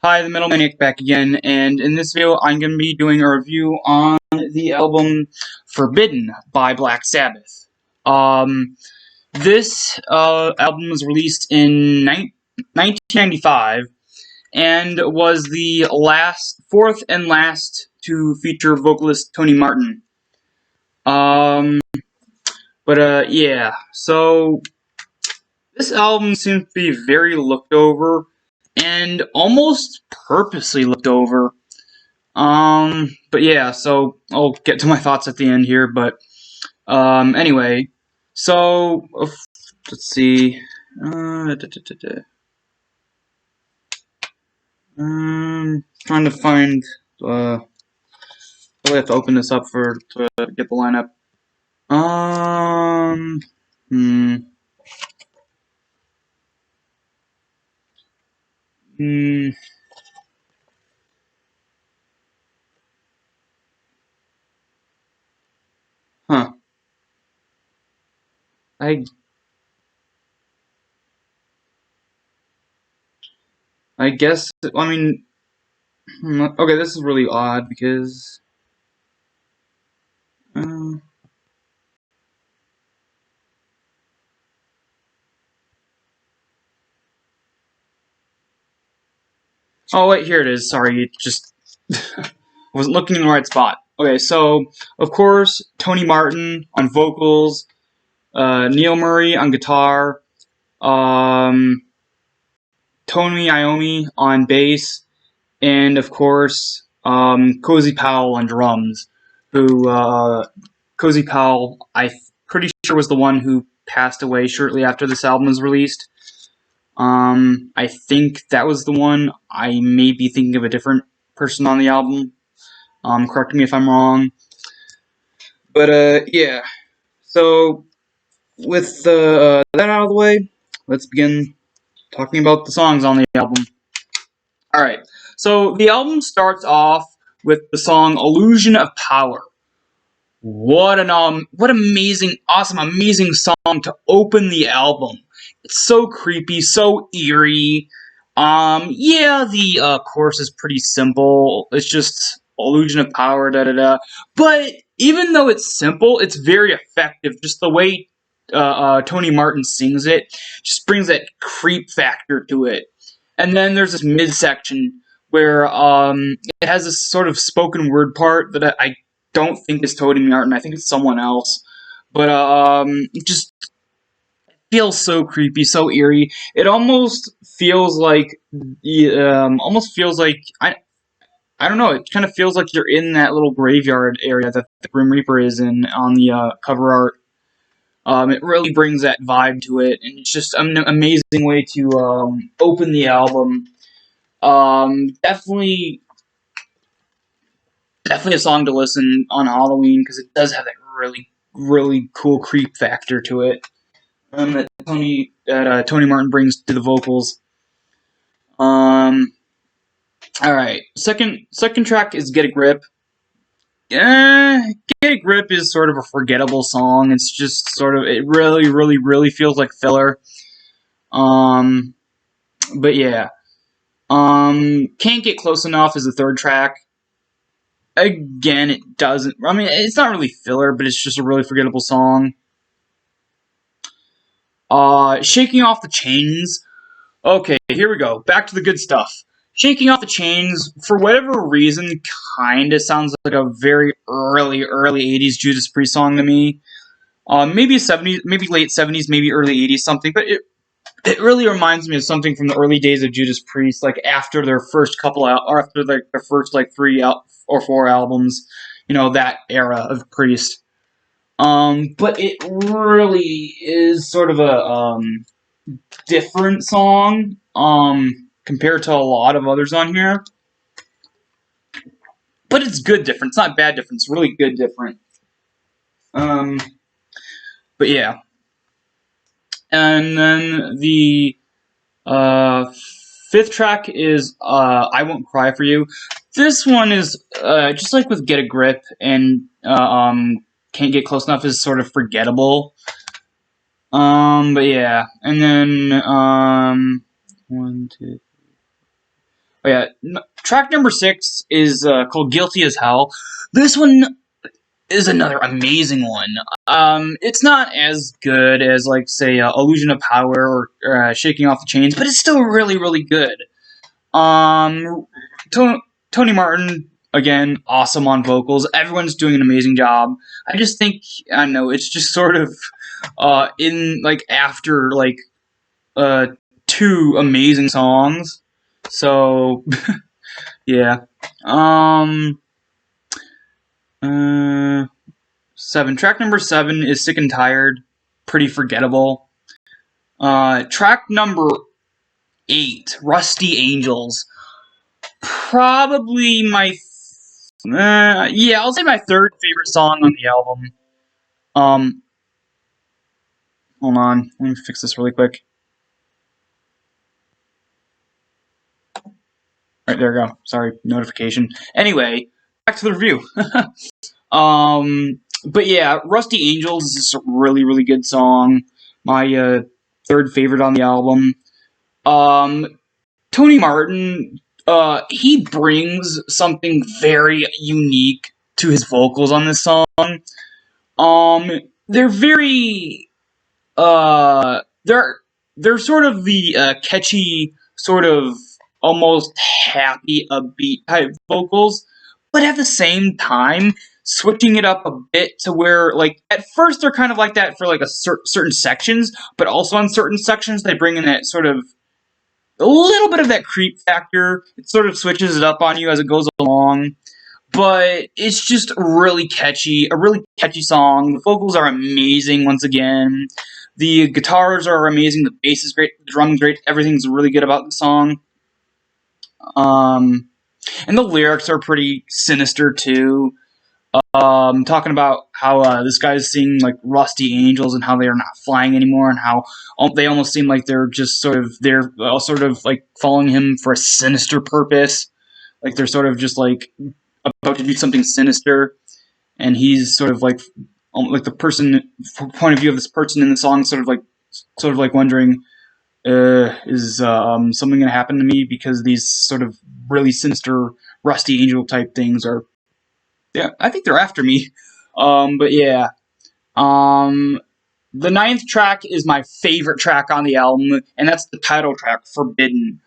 Hi, the Metal Maniac back again, and in this video I'm going to be doing a review on the album Forbidden by Black Sabbath. This album was released in 1995 and was the fourth and last to feature vocalist Tony Martin. Yeah, so this album seems to be very looked over and almost purposely looked over. But yeah, so I'll get to my thoughts at the end here, but, anyway, so, let's see, trying to find, probably have to open this up to get the lineup. Hmm, hmm, huh, I guess, I mean, okay, this is really odd because, uh, oh wait, here it is, sorry, it just wasn't looking in the right spot. Okay, so, of course, Tony Martin on vocals, Neil Murray on guitar, um, Tony Iommi on bass, and of course, Cozy Powell on drums, who, Cozy Powell, I'm pretty sure was the one who passed away shortly after this album was released. I think that was the one. I may be thinking of a different person on the album. Correct me if I'm wrong. But, yeah. So, with that out of the way, let's begin talking about the songs on the album. Alright, so the album starts off with the song Illusion of Power. What amazing, awesome, amazing song to open the album. It's so creepy, so eerie. Yeah, the chorus is pretty simple. It's just illusion of power, da da da. But even though it's simple, it's very effective. Just the way Tony Martin sings it just brings that creep factor to it. And then there's this midsection where it has this sort of spoken word part that I don't think is Tony Martin. I think it's someone else. But it just feels so creepy, so eerie. It almost feels like, I don't know. It kind of feels like you're in that little graveyard area that the Grim Reaper is in on the cover art. It really brings that vibe to it, and it's just an amazing way to open the album. Definitely a song to listen on Halloween because it does have that really, really cool creep factor to it. That Tony Martin brings to the vocals. All right, second track is "Get a Grip." "Get a Grip" is sort of a forgettable song. It's just sort of, it really, really, really feels like filler. But yeah. "Can't Get Close Enough" is the third track. Again, it doesn't, I mean, it's not really filler, but it's just a really forgettable song. "Shaking Off the Chains." Okay, here we go. Back to the good stuff. "Shaking Off the Chains," for whatever reason, kinda sounds like a very early 80s Judas Priest song to me. Maybe 70s, maybe late 70s, maybe early 80s something, but it really reminds me of something from the early days of Judas Priest, like after their first couple out, or after their first like 3 or 4 albums, that era of Priest. But it really is sort of a different song compared to a lot of others on here. But it's good different. It's not bad different. It's really good different. But yeah. And then the fifth track is "I Won't Cry for You." This one is just like with "Get a Grip" and "Can't Get Close Enough" is sort of forgettable. But yeah, and then 1, 2. Oh yeah, track number 6 is called "Guilty as Hell." This one is another amazing one. It's not as good as like say "Illusion of Power" or "Shaking Off the Chains," but it's still really really good. Um, Tony Martin again, awesome on vocals. Everyone's doing an amazing job. I just think I don't know. It's just sort of in like after like uh two amazing songs. So yeah. Um. 7. Track number 7 is "Sick and Tired." Pretty forgettable. Track number 8, "Rusty Angels." Probably my yeah, I'll say my third favorite song on the album. Um, Hold on, let me fix this really quick. Right, there we go. Sorry, notification. Anyway, back to the review. But yeah, "Rusty Angels" is a really, really good song. My third favorite on the album. Um, Tony Martin, he brings something very unique to his vocals on this song. They're very they're sort of the catchy, sort of almost happy, upbeat type vocals, but at the same time, switching it up a bit to where, like, at first they're kind of like that for like certain sections, but also on certain sections they bring in that sort of a little bit of that creep factor. It sort of switches it up on you as it goes along. But it's just really catchy, a really catchy song. The vocals are amazing once again. The guitars are amazing. The bass is great. The drum's great. Everything's really good about the song. And the lyrics are pretty sinister too. Talking about how this guy's seeing like rusty angels and how they are not flying anymore, and how they almost seem like they're just they're sort of like following him for a sinister purpose. Like they're sort of just like about to do something sinister, and he's sort of like the person point of view of this person in the song, sort of like wondering, is something going to happen to me because these sort of really sinister rusty angel type things are, yeah, I think they're after me. But yeah, the 9th track is my favorite track on the album, and that's the title track, "Forbidden."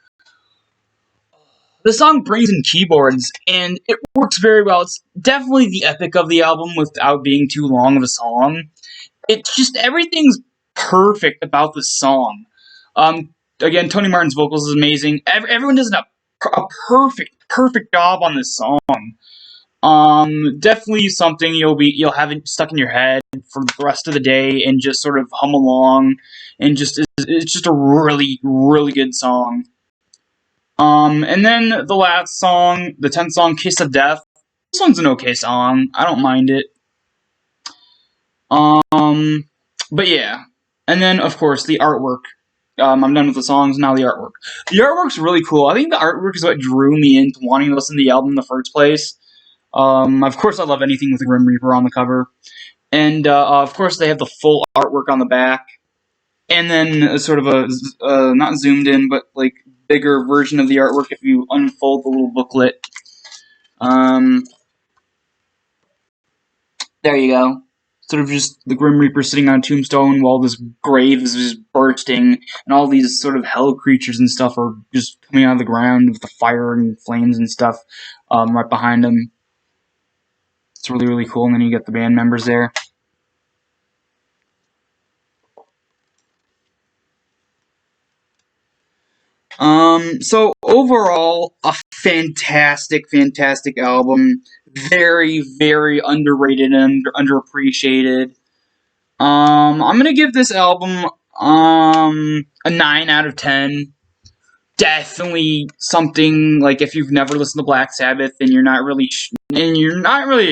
The song brings in keyboards, and it works very well. It's definitely the epic of the album without being too long of a song. It's just everything's perfect about the song. Again, Tony Martin's vocals is amazing. Everyone does a perfect job on this song. Definitely something you'll have it stuck in your head for the rest of the day and just sort of hum along, and it's just a really really good song. And then the last song, the 10th song, "Kiss of Death." This one's an okay song. I don't mind it. But yeah. And then, of course, the artwork. I'm done with the songs, now the artwork. The artwork's really cool. I think the artwork is what drew me into wanting to listen to the album in the first place. Of course, I love anything with the Grim Reaper on the cover. And, of course, they have the full artwork on the back. And then sort of not zoomed in, but like bigger version of the artwork if you unfold the little booklet. There you go. Sort of just the Grim Reaper sitting on a tombstone while this grave is just bursting, and all these sort of hell creatures and stuff are just coming out of the ground with the fire and flames and stuff right behind them. It's really, really cool, and then you get the band members there. So overall, a fantastic, fantastic album. Very, very underrated and underappreciated. I'm gonna give this album a 9 out of 10. Definitely something like if you've never listened to Black Sabbath and you're not really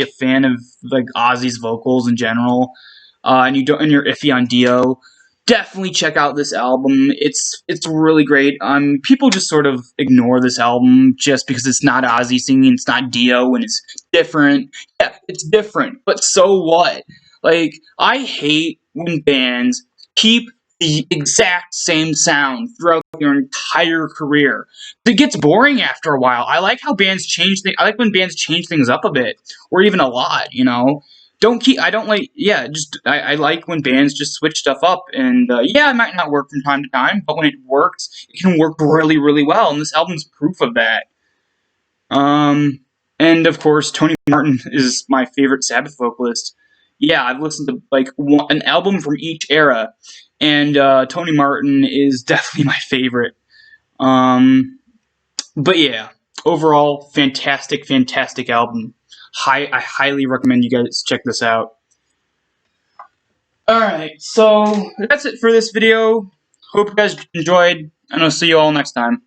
a fan of like Ozzy's vocals in general, and you're iffy on Dio, definitely check out this album. It's really great. People just sort of ignore this album just because it's not Ozzy singing, it's not Dio, and it's different. Yeah, it's different, but so what? Like, I hate when bands keep the exact same sound throughout your entire career. It gets boring after a while. I like how bands change things. I like when bands change things up a bit, or even a lot. You know, I don't like. Yeah, just I like when bands just switch stuff up. And yeah, it might not work from time to time, but when it works, it can work really, really well. And this album's proof of that. And of course, Tony Martin is my favorite Sabbath vocalist. Yeah, I've listened to like an album from each era, and Tony Martin is definitely my favorite. Um, but yeah, overall, fantastic, fantastic album. I highly recommend you guys check this out. Alright, so that's it for this video. Hope you guys enjoyed, and I'll see you all next time.